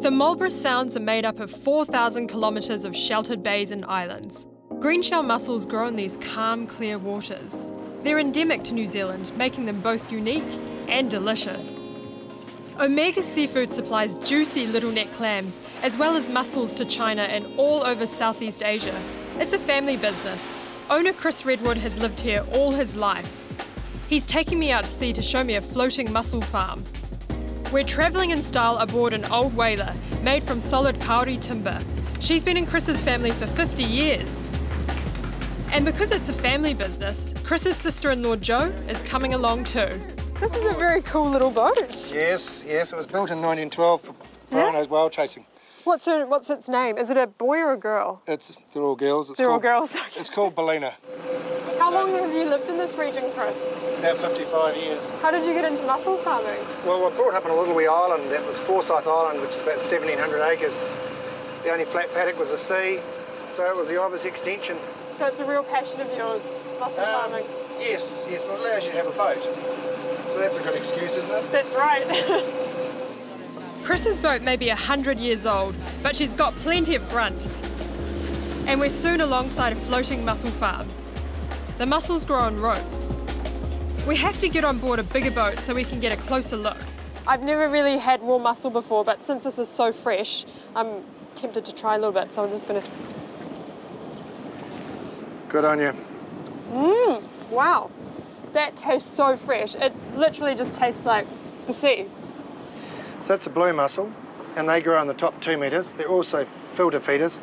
The Marlborough Sounds are made up of 4,000 kilometres of sheltered bays and islands. Greenshell mussels grow in these calm, clear waters. They're endemic to New Zealand, making them both unique and delicious. Omega Seafood supplies juicy little neck clams, as well as mussels to China and all over Southeast Asia. It's a family business. Owner Chris Redwood has lived here all his life. He's taking me out to sea to show me a floating mussel farm. We're travelling in style aboard an old whaler made from solid kauri timber. She's been in Chris's family for 50 years. And because it's a family business, Chris's sister-in-law Jo is coming along too. This is a very cool little boat. Yes, it was built in 1912 for rhinos whale chasing. What's its name? Is it a boy or a girl? They're all girls. They're all girls. Okay. It's called Bellina. How long have you lived in this region, Chris? About 55 years. How did you get into mussel farming? Well, we're brought up on a little wee island. That was Forsyth Island, which is about 1,700 acres. The only flat paddock was the sea, so it was the obvious extension. So it's a real passion of yours, mussel farming? Yes, it allows you to have a boat. So that's a good excuse, isn't it? That's right. Chris's boat may be 100 years old, but she's got plenty of grunt. And we're soon alongside a floating mussel farm. The mussels grow on ropes. We have to get on board a bigger boat so we can get a closer look. I've never really had raw mussel before, but since this is so fresh, I'm tempted to try a little bit, so I'm just going to... Good on you. Wow. That tastes so fresh. It literally just tastes like the sea. So that's a blue mussel, and they grow on the top 2 metres. They're also filter feeders,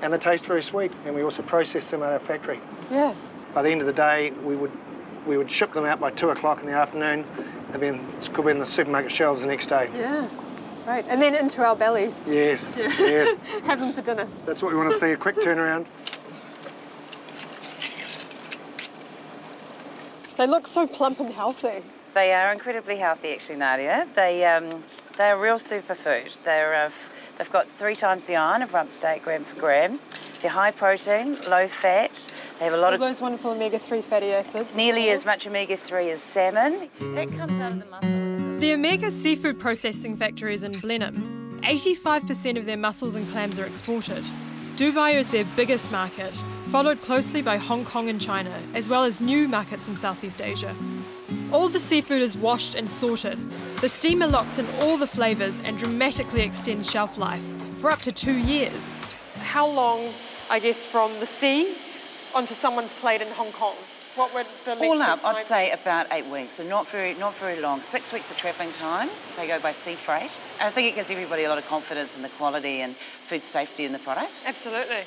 and they taste very sweet, and we also process them at our factory. Yeah. By the end of the day, we would ship them out by 2 o'clock in the afternoon, and then it could be in the supermarket shelves the next day. Yeah. Right, and then into our bellies. Yes, yeah. yes. Have them for dinner. That's what we want to see, a quick turnaround. They look so plump and healthy. They are incredibly healthy, actually, Nadia. They're real superfood. They've got 3 times the iron of rump steak gram for gram. They're high protein, low fat. They have a lot of those wonderful omega-3 fatty acids. Nearly as much omega-3 as salmon. That comes out of the mussel. The Omega Seafood Processing Factory is in Blenheim. 85% of their mussels and clams are exported. Dubai is their biggest market, followed closely by Hong Kong and China, as well as new markets in Southeast Asia. All the seafood is washed and sorted. The steamer locks in all the flavours and dramatically extends shelf life for up to 2 years. How long, I guess, from the sea onto someone's plate in Hong Kong? What would the length all up, of time? I'd say about 8 weeks, so not very long. 6 weeks of travelling time. They go by sea freight. I think it gives everybody a lot of confidence in the quality and food safety in the product. Absolutely.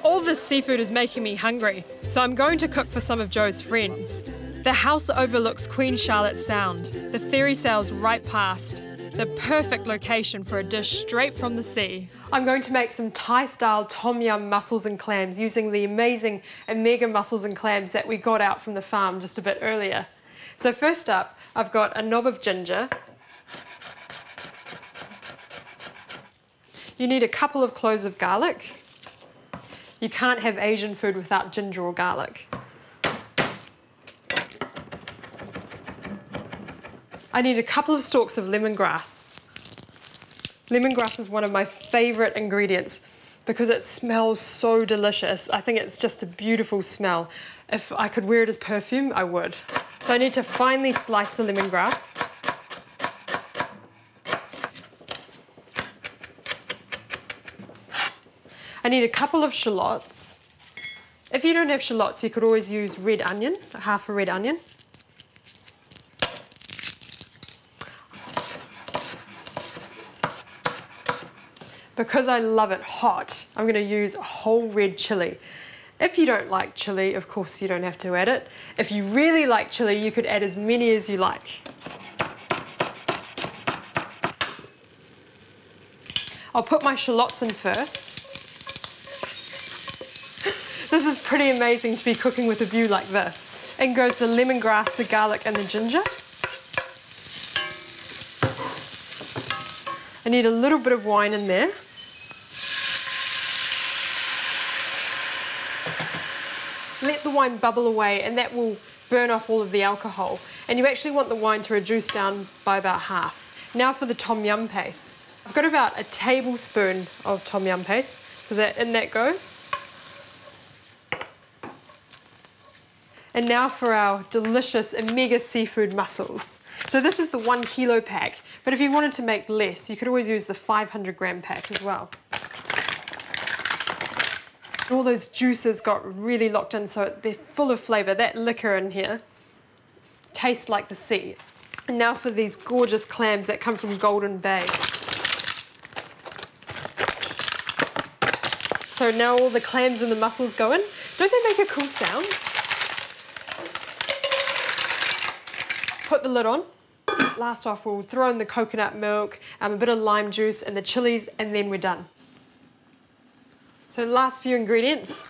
All this seafood is making me hungry, so I'm going to cook for some of Jo's friends. The house overlooks Queen Charlotte Sound. The ferry sails right past. The perfect location for a dish straight from the sea. I'm going to make some Thai-style tom yum mussels and clams using the amazing Omega mussels and clams that we got out from the farm just a bit earlier. So first up, I've got a knob of ginger. You need a couple of cloves of garlic. You can't have Asian food without ginger or garlic. I need a couple of stalks of lemongrass. Lemongrass is one of my favourite ingredients because it smells so delicious. I think it's just a beautiful smell. If I could wear it as perfume, I would. So I need to finely slice the lemongrass. I need a couple of shallots. If you don't have shallots, you could always use red onion, half a red onion. Because I love it hot, I'm going to use a whole red chilli. If you don't like chilli, of course you don't have to add it. If you really like chilli, you could add as many as you like. I'll put my shallots in first. This is pretty amazing to be cooking with a view like this. In goes the lemongrass, the garlic and the ginger. I need a little bit of wine in there. Let the wine bubble away and that will burn off all of the alcohol. And you actually want the wine to reduce down by about half. Now for the tom yum paste. I've got about a tablespoon of tom yum paste, so in that goes. And now for our delicious omega seafood mussels. So this is the 1 kilo pack, but if you wanted to make less, you could always use the 500 gram pack as well. All those juices got really locked in, so they're full of flavour. That liquor in here tastes like the sea. And now for these gorgeous clams that come from Golden Bay. So now all the clams and the mussels go in. Don't they make a cool sound? Put the lid on. Last off, we'll throw in the coconut milk, a bit of lime juice and the chilies, and then we're done. So the last few ingredients.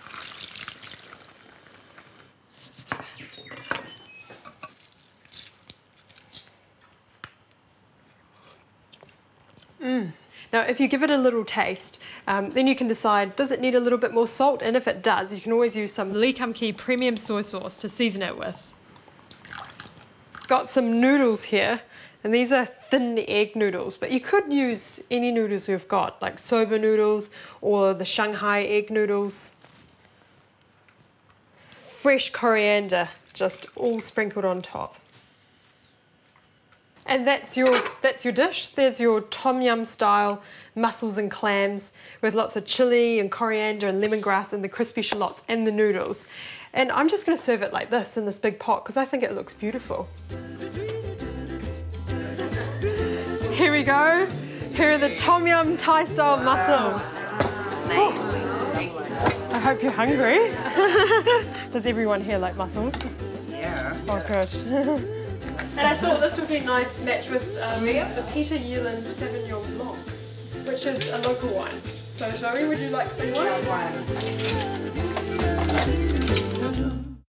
Now, if you give it a little taste, then you can decide, does it need a little bit more salt? And if it does, you can always use some Lee Kum Kee premium soy sauce to season it with. Got some noodles here, and these are thin egg noodles, but you could use any noodles you've got, like soba noodles or the Shanghai egg noodles. Fresh coriander, just all sprinkled on top. And that's your dish. There's your tom yum style mussels and clams with lots of chili and coriander and lemongrass and the crispy shallots and the noodles. And I'm just going to serve it like this in this big pot because I think it looks beautiful. Here we go. Here are the tom yum Thai style mussels. Nice. Oh, I hope you're hungry. Does everyone here like mussels? Yeah. Oh, good. And I thought this would be a nice match with the Peter Yealand Sauvignon Blanc, which is a local wine. So Zoe, would you like some wine?